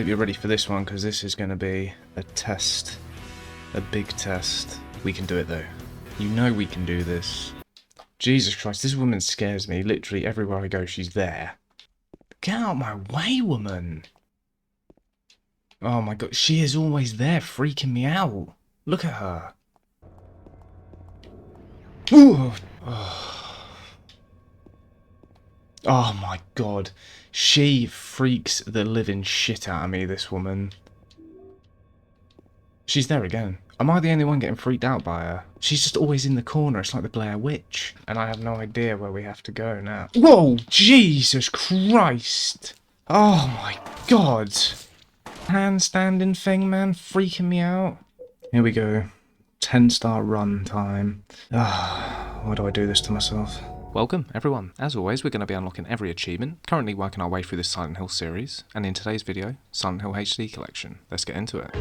Hope you're ready for this one, because this is going to be a test. A big test. We can do it though. You know we can do this. Jesus Christ, this woman scares me. Literally everywhere I go, she's there. Get out of my way, woman! Oh my god, she is always there, freaking me out. Look at her. Ooh. Oh my god. She freaks the living shit out of me, this woman. She's there again. Am I the only one getting freaked out by her? She's just always in the corner. It's like the Blair Witch. And I have no idea where we have to go now. Whoa! Jesus Christ! Oh my god! Handstanding thing, man. Freaking me out. Here we go. 10-star run time. Why do I do this to myself? Welcome, everyone. As always, we're going to be unlocking every achievement, currently working our way through the Silent Hill series, and in today's video, Silent Hill HD Collection. Let's get into it.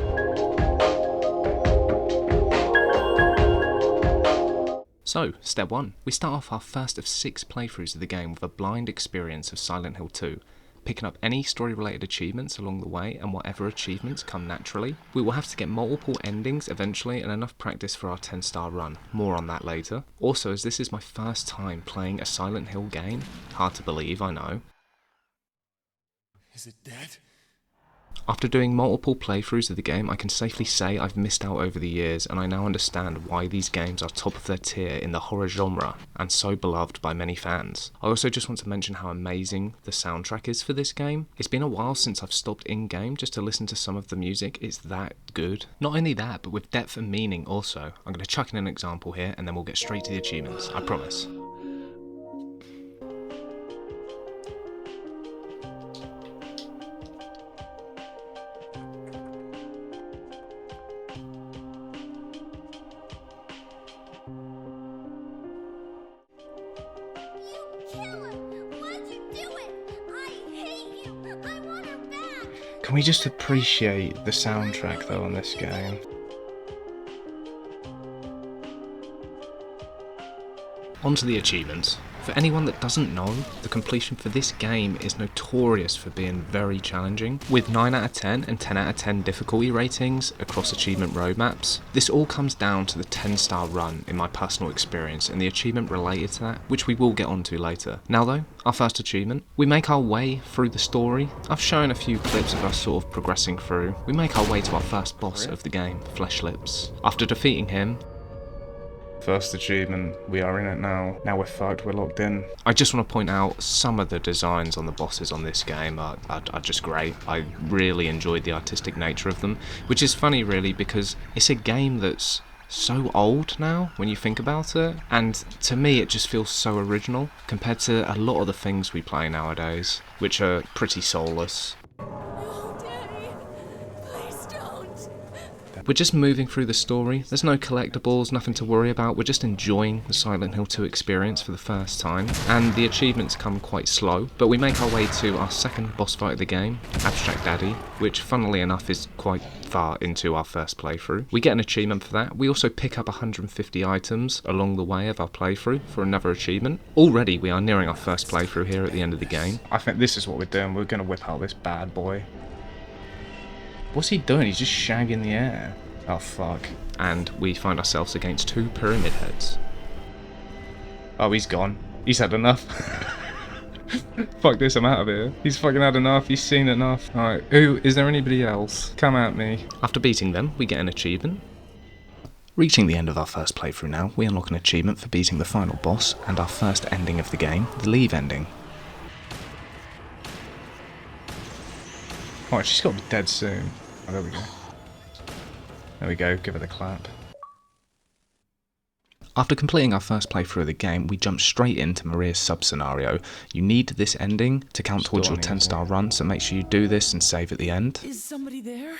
So, step 1. We start off our first of 6 playthroughs of the game with a blind experience of Silent Hill 2, picking up any story-related achievements along the way and whatever achievements come naturally. We will have to get multiple endings eventually and enough practice for our 10-star run. More on that later. Also, as this is my first time playing a Silent Hill game, hard to believe, I know. Is it dead? After doing multiple playthroughs of the game, I can safely say I've missed out over the years, and I now understand why these games are top of their tier in the horror genre, and so beloved by many fans. I also just want to mention how amazing the soundtrack is for this game. It's been a while since I've stopped in-game just to listen to some of the music. It's that good. Not only that, but with depth and meaning also. I'm going to chuck in an example here, and then we'll get straight to the achievements, I promise. Can we just appreciate the soundtrack though on this game? On to the achievements. For anyone that doesn't know, the completion for this game is notorious for being very challenging, with 9 out of 10 and 10 out of 10 difficulty ratings across achievement roadmaps. This all comes down to the 10-star run in my personal experience and the achievement related to that, which we will get onto later. Now though, our first achievement. We make our way through the story. I've shown a few clips of us sort of progressing through. We make our way to our first boss of the game, Fleshlips. After defeating him, first achievement, we are in it now. Now we're fucked, we're locked in. I just want to point out some of the designs on the bosses on this game are just great. I really enjoyed the artistic nature of them, which is funny really because it's a game that's so old now when you think about it, and to me it just feels so original compared to a lot of the things we play nowadays, which are pretty soulless. We're just moving through the story. There's no collectibles, nothing to worry about. We're just enjoying the Silent Hill 2 experience for the first time. And the achievements come quite slow, but we make our way to our second boss fight of the game, Abstract Daddy, which funnily enough is quite far into our first playthrough. We get an achievement for that. We also pick up 150 items along the way of our playthrough for another achievement. Already we are nearing our first playthrough here at the end of the game. I think this is what we're doing. We're going to whip out this bad boy. What's he doing? He's just shagging the air. Oh fuck. And we find ourselves against 2 pyramid heads. Oh, he's gone. He's had enough. Fuck this, I'm out of here. He's fucking had enough, he's seen enough. Alright, is there anybody else? Come at me. After beating them, we get an achievement. Reaching the end of our first playthrough now, we unlock an achievement for beating the final boss and our first ending of the game, the Leave ending. Oh, she's got to be dead soon. Oh, there we go. There we go, give her the clap. After completing our first playthrough of the game, we jump straight into Maria's sub-scenario. You need this ending to count towards your 10-star run, so make sure you do this and save at the end. Is somebody there?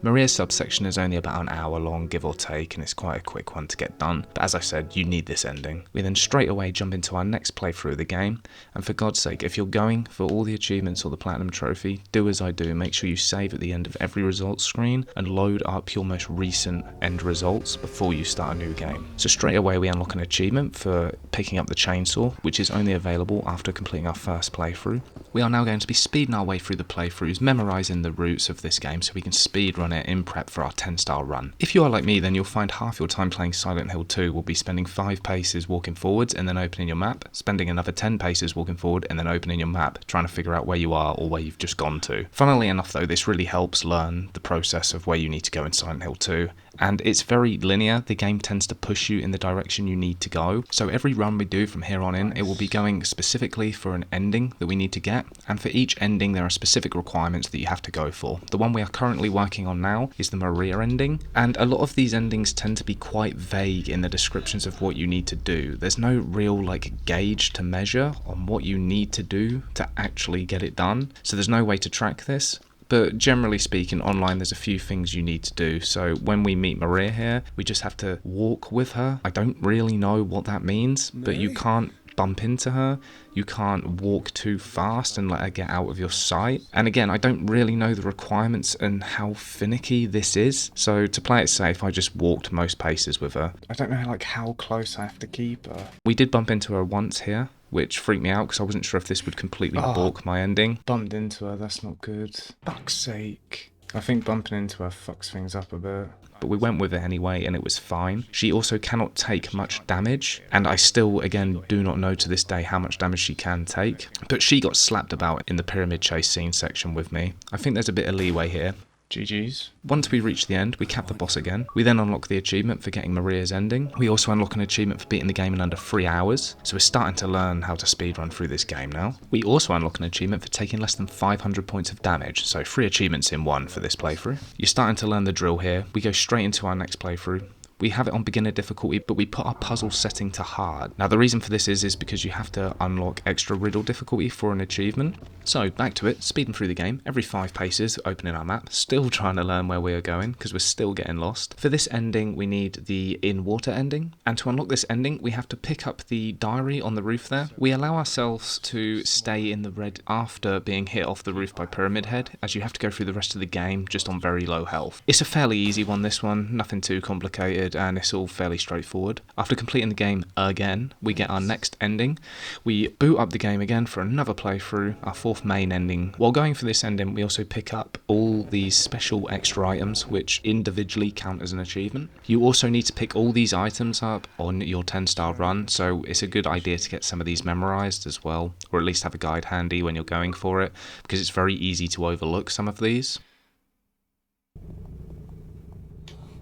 Maria's subsection is only about an hour long, give or take, and it's quite a quick one to get done, but as I said, you need this ending. We then straight away jump into our next playthrough of the game, and for God's sake, if you're going for all the achievements or the Platinum Trophy, do as I do, make sure you save at the end of every results screen, and load up your most recent end results before you start a new game. So straight away we unlock an achievement for picking up the chainsaw, which is only available after completing our first playthrough. We are now going to be speeding our way through the playthroughs, memorising the routes of this game so we can speed run it in prep for our 10-star run. If you are like me, then you'll find half your time playing Silent Hill 2 will be spending 5 paces walking forwards and then opening your map, spending another 10 paces walking forward and then opening your map, trying to figure out where you are or where you've just gone to. Funnily enough though, this really helps learn the process of where you need to go in Silent Hill 2, and it's very linear. The game tends to push you in the direction you need to go, so every run we do from here on in, it will be going specifically for an ending that we need to get, and for each ending there are specific requirements that you have to go for. The one we are currently working on now is the Maria ending, and a lot of these endings tend to be quite vague in the descriptions of what you need to do. There's no real gauge to measure on what you need to do to actually get it done, so there's no way to track this. But generally speaking, online there's a few things you need to do. So when we meet Maria here, we just have to walk with her. I don't really know what that means, but you can't bump into her, you can't walk too fast and let her get out of your sight. And again, I don't really know the requirements and how finicky this is, so to play it safe I just walked most paces with her. I don't know how close I have to keep her. We did bump into her once here, which freaked me out because I wasn't sure if this would completely balk my ending. Bumped into her, that's not good. Fuck's sake. I think bumping into her fucks things up a bit. But we went with it anyway and it was fine. She also cannot take much damage, and I still, again, do not know to this day how much damage she can take. But she got slapped about in the pyramid chase scene section with me. I think there's a bit of leeway here. GG's. Once we reach the end, we cap the boss again. We then unlock the achievement for getting Maria's ending. We also unlock an achievement for beating the game in under 3 hours, so we're starting to learn how to speedrun through this game now. We also unlock an achievement for taking less than 500 points of damage, so 3 achievements in one for this playthrough. You're starting to learn the drill here. We go straight into our next playthrough. We have it on beginner difficulty, but we put our puzzle setting to hard. Now the reason for this is because you have to unlock extra riddle difficulty for an achievement. So back to it, speeding through the game, every 5 paces, opening our map, still trying to learn where we are going, because we're still getting lost. For this ending, we need the in-water ending, and to unlock this ending, we have to pick up the diary on the roof there. We allow ourselves to stay in the red after being hit off the roof by Pyramid Head, as you have to go through the rest of the game just on very low health. It's a fairly easy one, this one, nothing too complicated, and it's all fairly straightforward. After completing the game again, we get our next ending. We boot up the game again for another playthrough, our 4th main ending. While going for this ending, we also pick up all these special extra items which individually count as an achievement. You also need to pick all these items up on your 10-star run, so it's a good idea to get some of these memorized as well, or at least have a guide handy when you're going for it, because it's very easy to overlook some of these.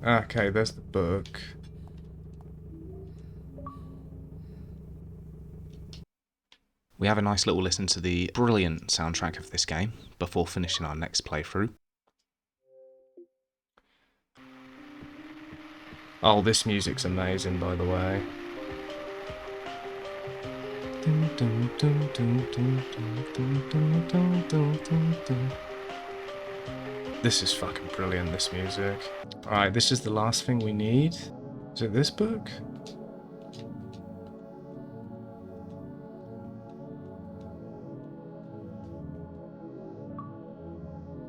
Okay, there's the book. We have a nice little listen to the brilliant soundtrack of this game before finishing our next playthrough. Oh, this music's amazing, by the way. This is fucking brilliant, this music. Alright, this is the last thing we need. Is it this book?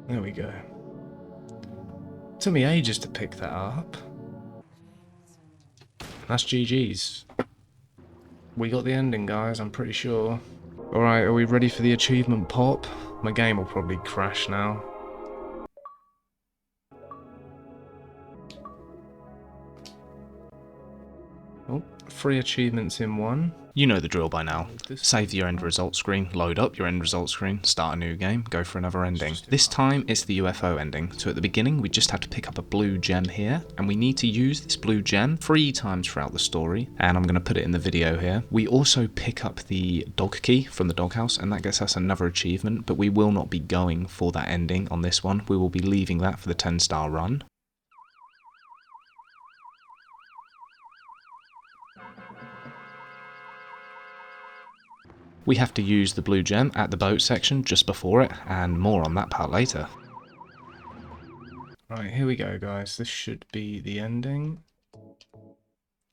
There we go. Took me ages to pick that up. That's GG's. We got the ending, guys, I'm pretty sure. Alright, are we ready for the achievement pop? My game will probably crash now. Oh, 3 achievements in one. You know the drill by now. Save your end result screen, load up your end result screen, start a new game, go for another ending. This time it's the UFO ending, so at the beginning we just have to pick up a blue gem here, and we need to use this blue gem 3 times throughout the story, and I'm going to put it in the video here. We also pick up the dog key from the doghouse, and that gets us another achievement, but we will not be going for that ending on this one. We will be leaving that for the 10-star run. We have to use the blue gem at the boat section just before it, and more on that part later. Right, here we go, guys. This should be the ending.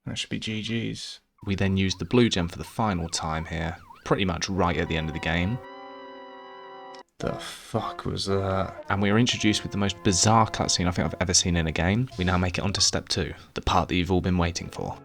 That should be GG's. We then used the blue gem for the final time here, pretty much right at the end of the game. The fuck was that? And we were introduced with the most bizarre cutscene I think I've ever seen in a game. We now make it onto step 2, the part that you've all been waiting for.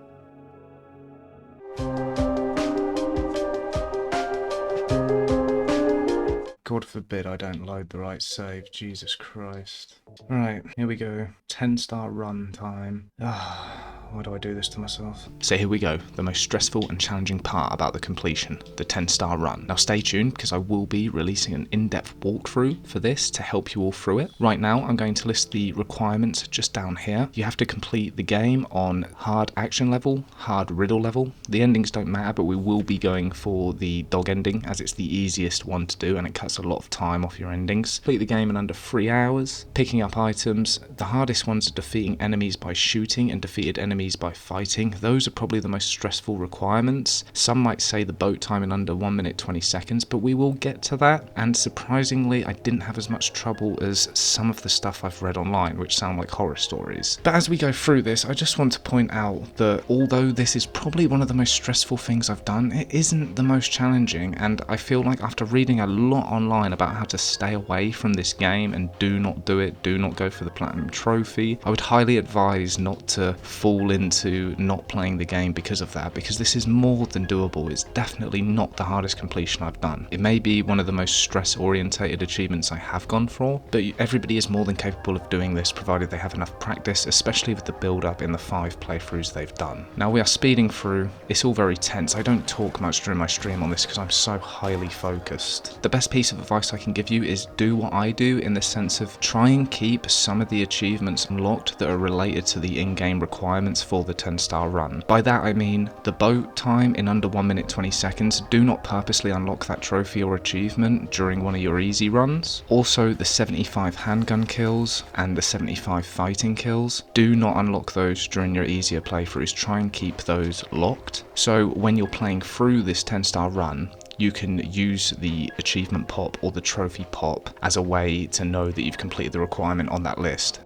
God forbid I don't load the right save, Jesus Christ. Right, here we go. 10-star run time. Why do I do this to myself? So here we go, the most stressful and challenging part about the completion, the 10-star run. Now stay tuned because I will be releasing an in-depth walkthrough for this to help you all through it. Right now I'm going to list the requirements just down here. You have to complete the game on hard action level, hard riddle level. The endings don't matter, but we will be going for the dog ending as it's the easiest one to do and it cuts a lot of time off your endings. Complete the game in under 3 hours. Picking up items. The hardest ones are defeating enemies by shooting and defeated enemies by fighting. Those are probably the most stressful requirements. Some might say the boat time in under 1 minute 20 seconds, but we will get to that. And surprisingly, I didn't have as much trouble as some of the stuff I've read online, which sound like horror stories. But as we go through this, I just want to point out that although this is probably one of the most stressful things I've done, it isn't the most challenging, and I feel like after reading a lot online about how to stay away from this game and do not do it, do not go for the platinum trophy, I would highly advise not to fall into not playing the game because of that, because this is more than doable. It's definitely not the hardest completion I've done. It may be one of the most stress orientated achievements I have gone for, but everybody is more than capable of doing this provided they have enough practice, especially with the build up in the 5 playthroughs they've done. Now we are speeding through. It's all very tense. I don't talk much during my stream on this because I'm so highly focused. The best piece of advice I can give you is do what I do, in the sense of try and keep some of the achievements unlocked that are related to the in-game requirements for the 10-star run. By that I mean the boat time in under 1 minute 20 seconds. Do not purposely unlock that trophy or achievement during one of your easy runs. Also the 75 handgun kills and the 75 fighting kills. Do not unlock those during your easier playthroughs. Try and keep those locked. So when you're playing through this 10-star run, you can use the achievement pop or the trophy pop as a way to know that you've completed the requirement on that list.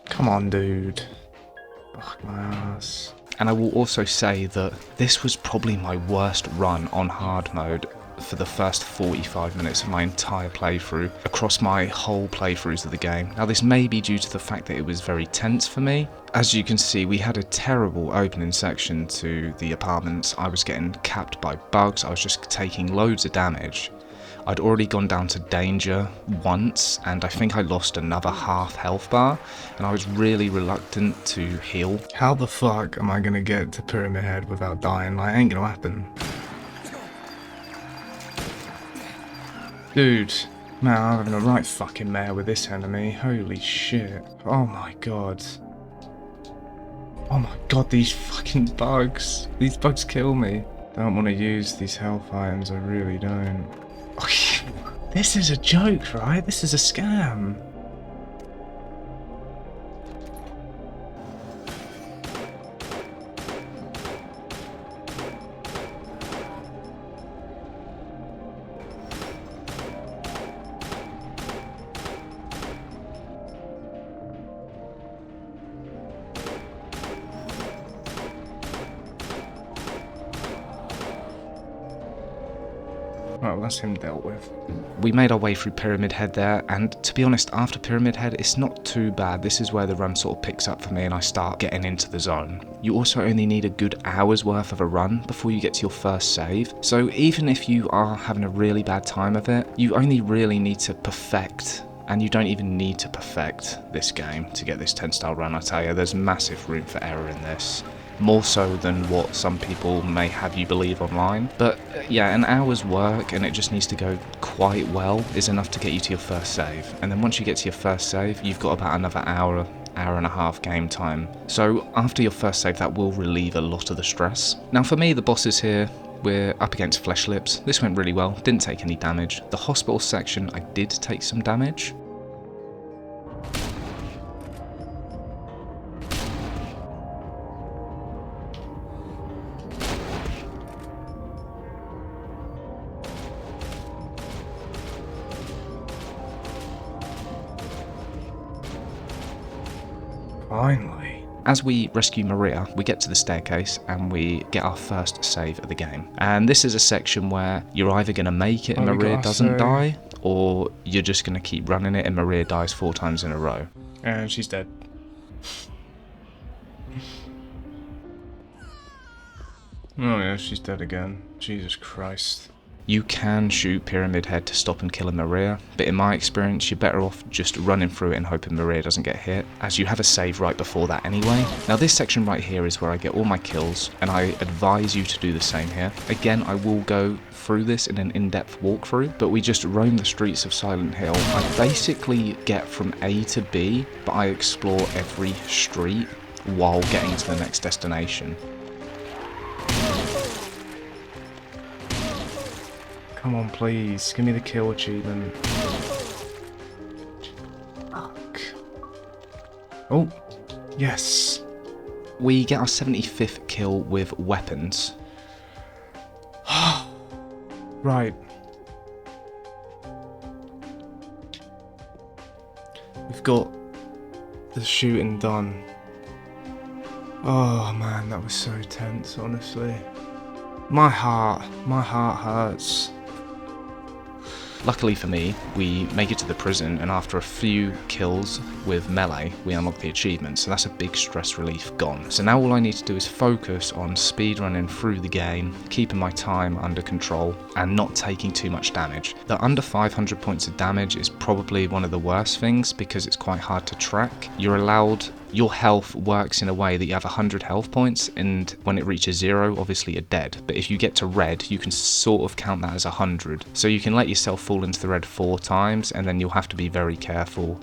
Come on, dude. Fuck my ass. And I will also say that this was probably my worst run on hard mode for the first 45 minutes of my entire playthrough across my whole playthroughs of the game. Now this may be due to the fact that it was very tense for me. As you can see, we had a terrible opening section to the apartments. I was getting capped by bugs. I was just taking loads of damage. I'd already gone down to danger once, and I think I lost another half health bar, and I was really reluctant to heal. How the fuck am I gonna get to Pyramid Head without dying? Like, ain't gonna happen. Dude, man, I'm having a right fucking mare with this enemy. Holy shit. Oh my god. Oh my god, these fucking bugs. These bugs kill me. Don't want to use these health items, I really don't. This is a joke, right? This is a scam. Well, that's him dealt with. We made our way through Pyramid Head there, and to be honest, after Pyramid Head, it's not too bad. This is where the run sort of picks up for me and I start getting into the zone. You also only need a good hour's worth of a run before you get to your first save. So even if you are having a really bad time of it, you only really need to perfect, and you don't even need to perfect this game to get this 10-star run. I tell you, there's massive room for error in this. More so than what some people may have you believe online. But yeah, an hour's work, and it just needs to go quite well, is enough to get you to your first save. And then once you get to your first save, you've got about another hour and a half game time. So after your first save, that will relieve a lot of the stress. Now for me, the bosses here, we're up against Flesh Lips. This went really well, didn't take any damage. The hospital section, I did take some damage. Finally. As we rescue Maria, we get to the staircase and we get our first save of the game. And this is a section where you're either going to make it and Maria doesn't die, or you're just going to keep running it and Maria dies 4 times in a row. And she's dead. Oh yeah, she's dead again. Jesus Christ. You can shoot Pyramid Head to stop and kill a Maria, but in my experience you're better off just running through it and hoping Maria doesn't get hit, as you have a save right before that anyway. Now this section right here is where I get all my kills, and I advise you to do the same here. Again, I will go through this in an in-depth walkthrough, but we just roam the streets of Silent Hill. I basically get from A to B, but I explore every street while getting to the next destination. Come on, please. Give me the kill achievement. Fuck. Oh, yes. We get our 75th kill with weapons. Right. We've got the shooting done. Oh man, that was so tense, honestly. My heart hurts. Luckily for me, we make it to the prison, and after a few kills with melee, we unlock the achievement, so that's a big stress relief gone. So now all I need to do is focus on speedrunning through the game, keeping my time under control, and not taking too much damage. The under 500 points of damage is probably one of the worst things, because it's quite hard to track. Your health works in a way that you have 100 health points, and when it reaches 0, obviously you're dead. But if you get to red, you can sort of count that as 100. So you can let yourself fall into the red 4 times, and then you'll have to be very careful.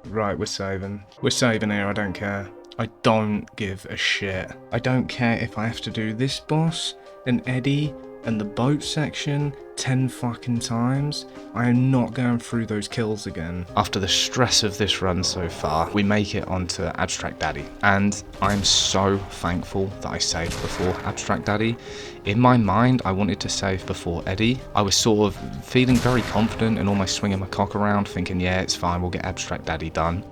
Right, we're saving. We're saving here, I don't care. I don't give a shit. I don't care if I have to do this boss, and Eddie, and the boat section 10 fucking times. I am not going through those kills again. After the stress of this run so far, we make it onto Abstract Daddy, and I'm so thankful that I saved before Abstract Daddy. In my mind, I wanted to save before Eddie. I was sort of feeling very confident and almost swinging my cock around, thinking, yeah, it's fine, we'll get Abstract Daddy done.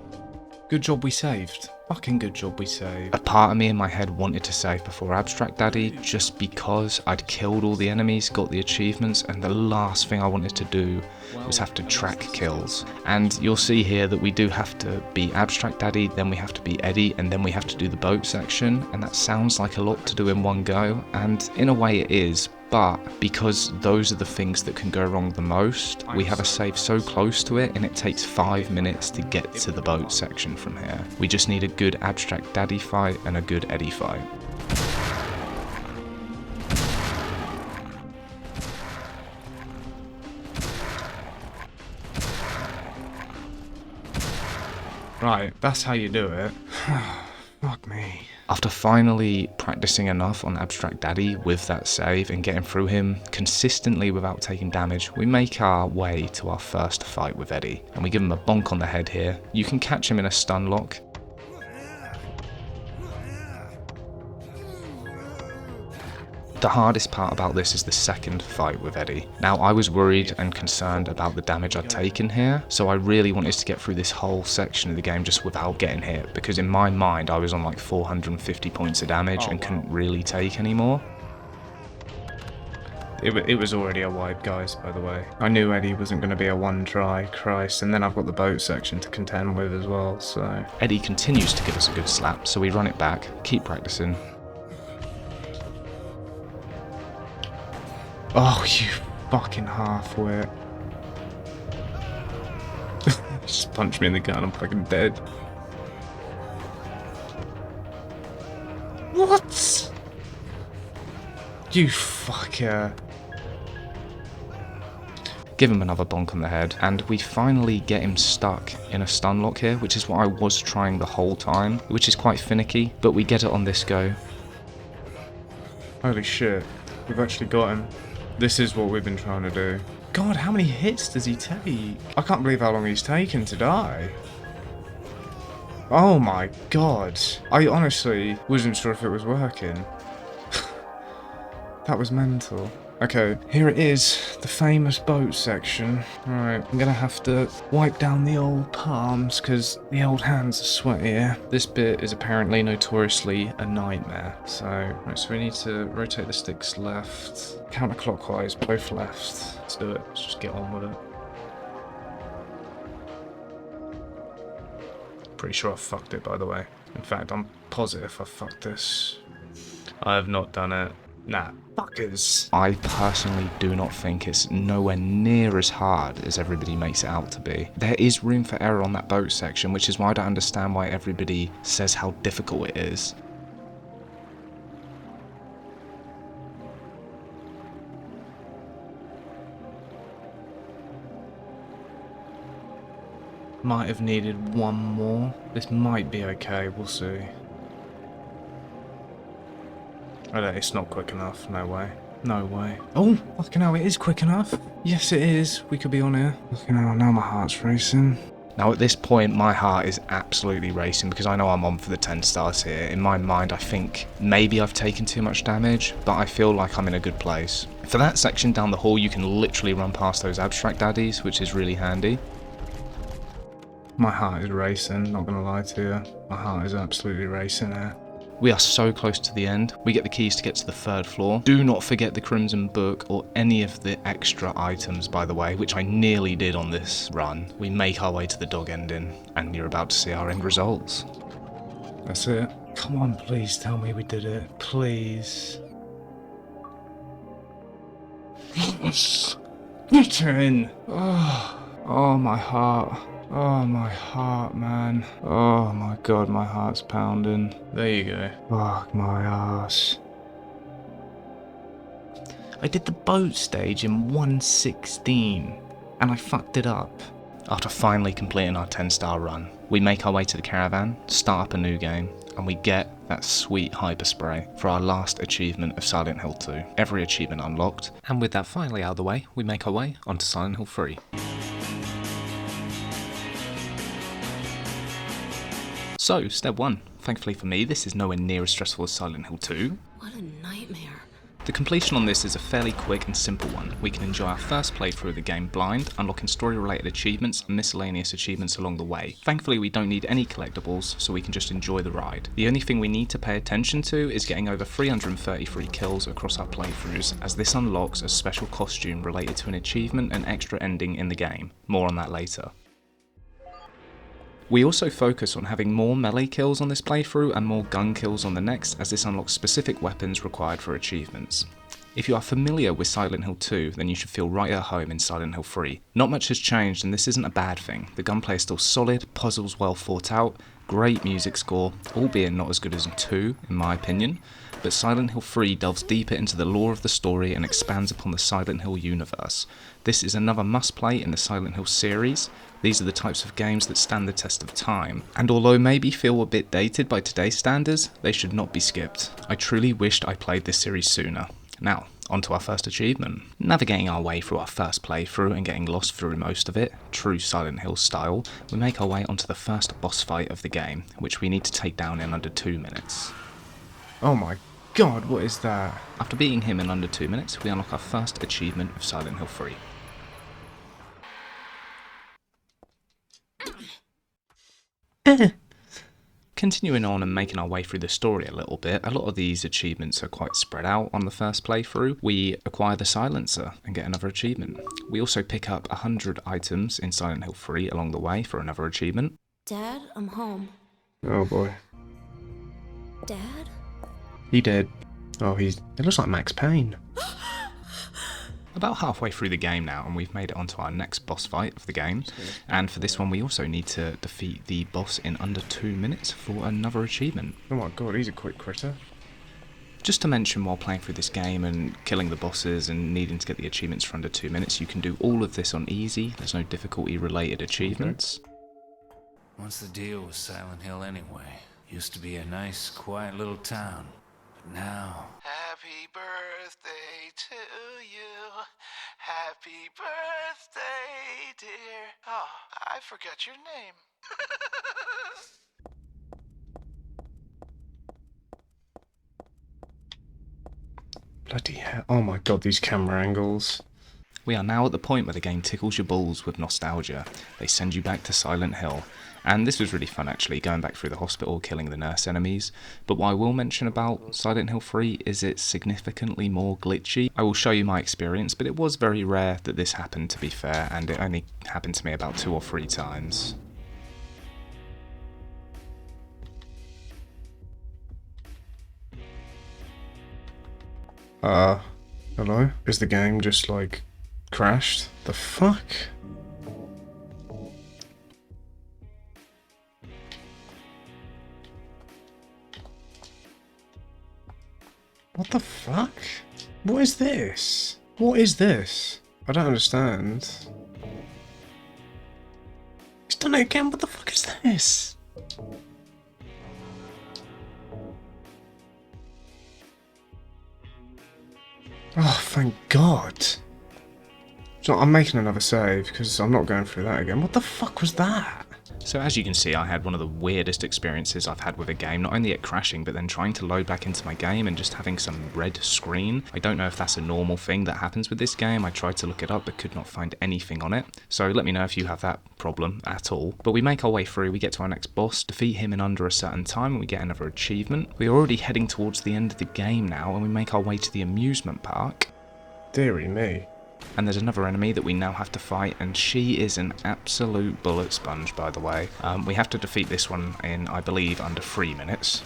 Good job we saved. Fucking good job we saved. A part of me in my head wanted to save before Abstract Daddy, just because I'd killed all the enemies, got the achievements, and the last thing I wanted to do was have to track kills. And you'll see here that we do have to beat Abstract Daddy, then we have to beat Eddie, and then we have to do the boat section, and that sounds like a lot to do in one go, and in a way it is. But because those are the things that can go wrong the most, we have a save so close to it, and it takes 5 minutes to get to the boat section from here. We just need a good Abstract Daddy fight and a good Eddie fight. Right, that's how you do it. Fuck me. After finally practicing enough on Abstract Daddy with that save and getting through him consistently without taking damage, we make our way to our first fight with Eddie, and we give him a bonk on the head here. You can catch him in a stun lock. The hardest part about this is the second fight with Eddie. Now, I was worried and concerned about the damage I'd taken here, so I really wanted to get through this whole section of the game just without getting hit, because in my mind I was on like 450 points of damage and couldn't really take any more. It was already a wipe, guys, by the way. I knew Eddie wasn't going to be a one try, Christ, and then I've got the boat section to contend with as well, so... Eddie continues to give us a good slap, so we run it back, keep practicing. Oh, you fucking half-wit. Just punch me in the gut and I'm fucking dead. What? You fucker. Give him another bonk on the head, and we finally get him stuck in a stun lock here, which is what I was trying the whole time, which is quite finicky, but we get it on this go. Holy shit, we've actually got him. This is what we've been trying to do. God, how many hits does he take? I can't believe how long he's taken to die. Oh my god. I honestly wasn't sure if it was working. That was mental. Okay, here it is, the famous boat section. Right, I'm gonna have to wipe down the old palms because the old hands are sweaty. This bit is apparently notoriously a nightmare. So we need to rotate the sticks left, counterclockwise, both left. Let's do it. Let's just get on with it. Pretty sure I fucked it, by the way. In fact, I'm positive I fucked this. I have not done it. Nah, fuckers. I personally do not think it's nowhere near as hard as everybody makes it out to be. There is room for error on that boat section, which is why I don't understand why everybody says how difficult it is. Might have needed one more. This might be okay, we'll see. It's not quick enough, no way. No way. Oh, fucking hell, it is quick enough. Yes, it is. We could be on here. Fucking hell, now my heart's racing. Now at this point, my heart is absolutely racing because I know I'm on for the 10 stars here. In my mind, I think maybe I've taken too much damage, but I feel like I'm in a good place. For that section down the hall, you can literally run past those abstract daddies, which is really handy. My heart is racing, not gonna lie to you. My heart is absolutely racing here. We are so close to the end. We get the keys to get to the 3rd floor. Do not forget the Crimson Book or any of the extra items, by the way, which I nearly did on this run. We make our way to the dog ending, and you're about to see our end results. That's it. Come on, please tell me we did it. Please. Yes! Get in! Oh, my heart. Oh, my heart, man. Oh, my God, my heart's pounding. There you go. Fuck my ass. I did the boat stage in 1:16, and I fucked it up. After finally completing our 10-star run, we make our way to the caravan, start up a new game, and we get that sweet hyper spray for our last achievement of Silent Hill 2. Every achievement unlocked. And with that finally out of the way, we make our way onto Silent Hill 3. So, step 1. Thankfully for me, this is nowhere near as stressful as Silent Hill 2. What a nightmare. The completion on this is a fairly quick and simple one. We can enjoy our first playthrough of the game blind, unlocking story-related achievements and miscellaneous achievements along the way. Thankfully, we don't need any collectibles, so we can just enjoy the ride. The only thing we need to pay attention to is getting over 333 kills across our playthroughs, as this unlocks a special costume related to an achievement and extra ending in the game. More on that later. We also focus on having more melee kills on this playthrough and more gun kills on the next, as this unlocks specific weapons required for achievements. If you are familiar with Silent Hill 2, then you should feel right at home in Silent Hill 3. Not much has changed, and this isn't a bad thing. The gunplay is still solid, puzzles well thought out, great music score, albeit not as good as in 2, in my opinion, but Silent Hill 3 delves deeper into the lore of the story and expands upon the Silent Hill universe. This is another must-play in the Silent Hill series. These are the types of games that stand the test of time, and although maybe feel a bit dated by today's standards, they should not be skipped. I truly wished I played this series sooner. Now, on to our first achievement. Navigating our way through our first playthrough and getting lost through most of it, true Silent Hill style, we make our way onto the first boss fight of the game, which we need to take down in under 2 minutes. Oh my God, what is that? After beating him in under 2 minutes, we unlock our first achievement of Silent Hill 3. Continuing on and making our way through the story a little bit, a lot of these achievements are quite spread out on the first playthrough. We acquire the silencer and get another achievement. We also pick up 100 items in Silent Hill 3 along the way for another achievement. Dad, I'm home. Oh boy. Dad? He did. Oh, it looks like Max Payne. About halfway through the game now, and we've made it onto our next boss fight of the game. And for this one, we also need to defeat the boss in under 2 minutes for another achievement. Oh my God, he's a quick critter. Just to mention, while playing through this game and killing the bosses and needing to get the achievements for under 2 minutes, you can do all of this on easy. There's no difficulty-related achievements. What's the deal with Silent Hill anyway? Used to be a nice, quiet little town. But now... Happy birthday to you. Happy birthday, dear. Oh, I forgot your name. Bloody hell. Oh my god, these camera angles. We are now at the point where the game tickles your balls with nostalgia. They send you back to Silent Hill. And this was really fun actually, going back through the hospital, killing the nurse enemies. But what I will mention about Silent Hill 3 is it's significantly more glitchy. I will show you my experience, but it was very rare that this happened, to be fair, and it only happened to me about 2 or 3 times. Hello? Is the game just like crashed? The fuck? What the fuck? What is this? What is this? I don't understand. He's done it again, what the fuck is this? Oh, thank God. So I'm making another save because I'm not going through that again. What the fuck was that? So as you can see, I had one of the weirdest experiences I've had with a game, not only it crashing, but then trying to load back into my game and just having some red screen. I don't know if that's a normal thing that happens with this game. I tried to look it up, but could not find anything on it. So let me know if you have that problem at all. But we make our way through, we get to our next boss, defeat him in under a certain time, and we get another achievement. We're already heading towards the end of the game now, and we make our way to the amusement park. Dearie me. And there's another enemy that we now have to fight, and she is an absolute bullet sponge, by the way. We have to defeat this one in, I believe, under 3 minutes.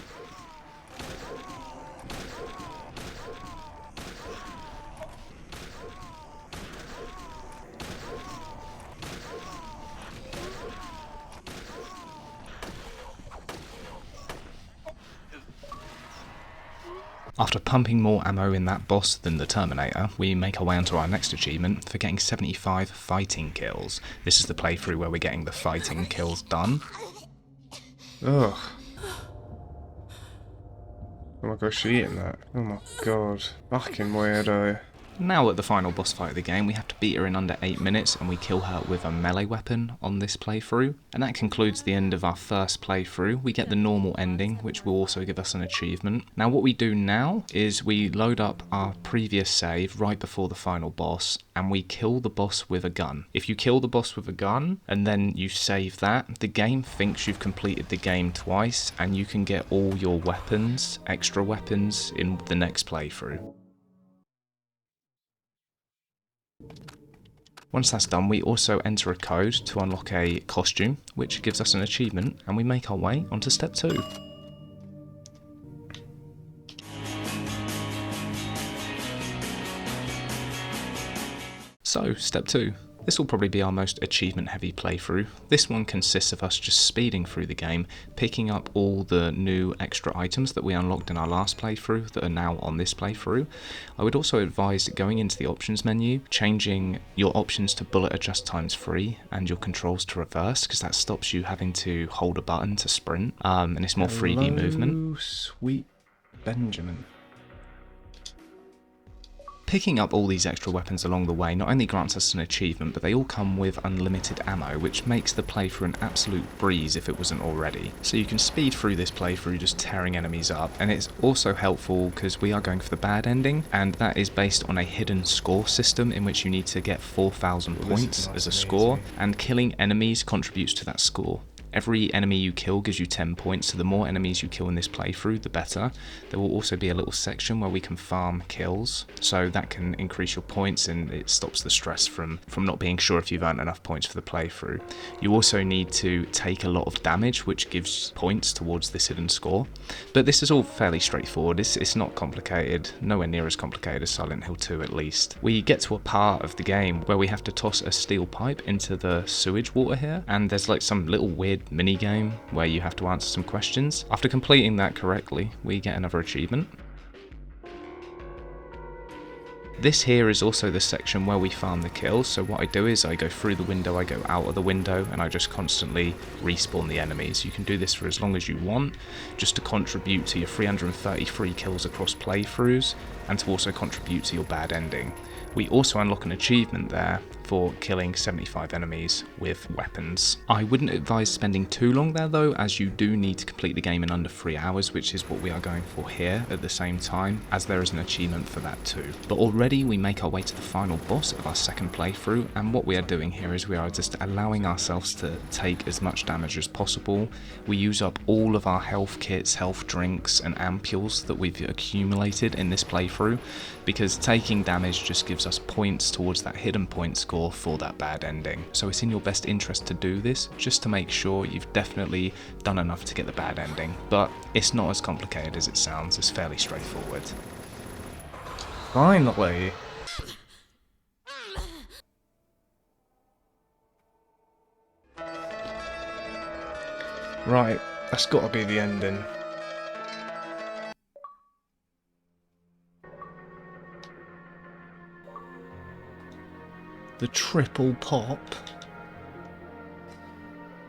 After pumping more ammo in that boss than the Terminator, we make our way onto our next achievement for getting 75 fighting kills. This is the playthrough where we're getting the fighting kills done. Ugh. Oh my gosh, she eating that. Oh my god. Fucking weirdo. Now at the final boss fight of the game, we have to beat her in under 8 minutes, and we kill her with a melee weapon on this playthrough. And that concludes the end of our first playthrough. We get the normal ending, which will also give us an achievement. Now what we do now is we load up our previous save right before the final boss, and we kill the boss with a gun. If you kill the boss with a gun, and then you save that, the game thinks you've completed the game twice, and you can get all your weapons, extra weapons, in the next playthrough. Once that's done, we also enter a code to unlock a costume, which gives us an achievement, and we make our way onto step 2. So, step 2. This will probably be our most achievement-heavy playthrough. This one consists of us just speeding through the game, picking up all the new extra items that we unlocked in our last playthrough that are now on this playthrough. I would also advise going into the options menu, changing your options to bullet adjust ×3 and your controls to reverse, because that stops you having to hold a button to sprint, and it's more 3D movement. Sweet Benjamin. Picking up all these extra weapons along the way not only grants us an achievement, but they all come with unlimited ammo, which makes the playthrough an absolute breeze if it wasn't already. So you can speed through this playthrough just tearing enemies up, and it's also helpful because we are going for the bad ending, and that is based on a hidden score system in which you need to get 4,000 points as a score, and killing enemies contributes to that score. Every enemy you kill gives you 10 points, so the more enemies you kill in this playthrough, the better. There will also be a little section where we can farm kills, so that can increase your points and it stops the stress from not being sure if you've earned enough points for the playthrough. You also need to take a lot of damage, which gives points towards this hidden score. But this is all fairly straightforward, it's not complicated, nowhere near as complicated as Silent Hill 2 at least. We get to a part of the game where we have to toss a steel pipe into the sewage water here, and there's like some little weird mini game where you have to answer some questions. After completing that correctly, we get another achievement. This here is also the section where we farm the kills, so what I do is I go through the window, I go out of the window, and I just constantly respawn the enemies. You can do this for as long as you want, just to contribute to your 333 kills across playthroughs, and to also contribute to your bad ending. We also unlock an achievement there for killing 75 enemies with weapons. I wouldn't advise spending too long there though, as you do need to complete the game in under 3 hours, which is what we are going for here at the same time, as there is an achievement for that too. But already we make our way to the final boss of our second playthrough, and what we are doing here is we are just allowing ourselves to take as much damage as possible. We use up all of our health kits, health drinks and ampules that we've accumulated in this playthrough, because taking damage just gives us points towards that hidden point score for that bad ending. So it's in your best interest to do this, just to make sure you've definitely done enough to get the bad ending. But it's not as complicated as it sounds, it's fairly straightforward. Finally! Right, that's gotta be the ending. The triple pop.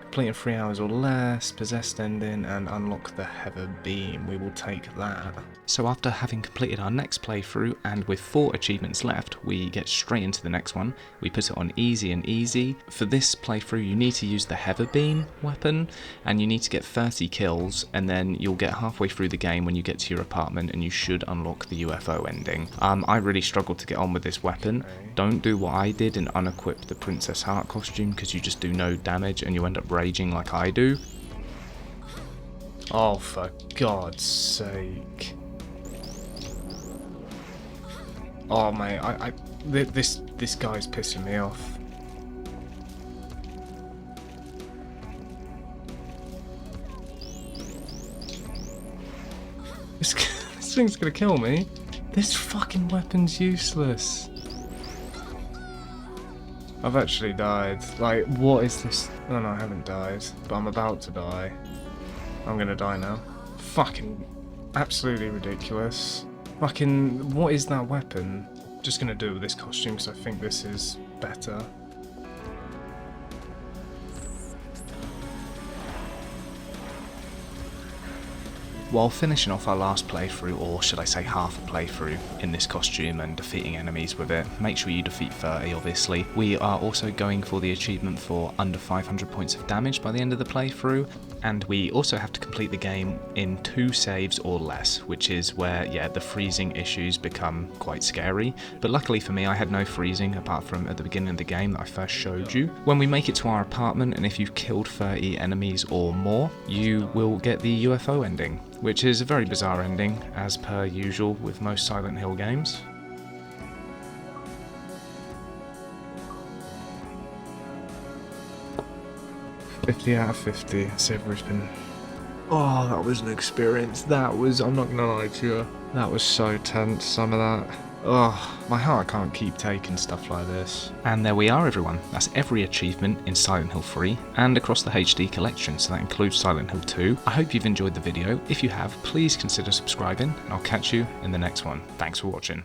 Complete in 3 hours or less, possessed ending, and unlock the Heather Beam. We will take that. So after having completed our next playthrough, and with 4 achievements left, we get straight into the next one. We put it on easy and easy. For this playthrough you need to use the Heather Beam weapon, and you need to get 30 kills, and then you'll get halfway through the game when you get to your apartment and you should unlock the UFO ending. I really struggled to get on with this weapon. Don't do what I did and unequip the Princess Heart costume, because you just do no damage and you end up raging like I do. Oh, for God's sake. Oh mate, this guy's pissing me off. This thing's gonna kill me. This fucking weapon's useless. I've actually died. Like, what is this? Oh no, I haven't died, but I'm about to die. I'm gonna die now. Fucking absolutely ridiculous. Fucking, what is that weapon? Just gonna do it with this costume because I think this is better. While finishing off our last playthrough, or should I say half a playthrough, in this costume and defeating enemies with it, make sure you defeat 30 obviously. We are also going for the achievement for under 500 points of damage by the end of the playthrough, and we also have to complete the game in 2 saves or less, which is where, yeah, the freezing issues become quite scary. But luckily for me, I had no freezing apart from at the beginning of the game that I first showed you. When we make it to our apartment, and if you've killed 30 enemies or more, you will get the UFO ending, which is a very bizarre ending, as per usual with most Silent Hill games. $50 out of 50, it's everything. Oh, that was an experience. That was, I'm not gonna lie to you, that was so tense, some of that. Oh, my heart can't keep taking stuff like this. And there we are everyone, that's every achievement in Silent Hill 3 and across the HD collection, so that includes Silent Hill 2. I hope you've enjoyed the video. If you have, please consider subscribing, and I'll catch you in the next one. Thanks for watching.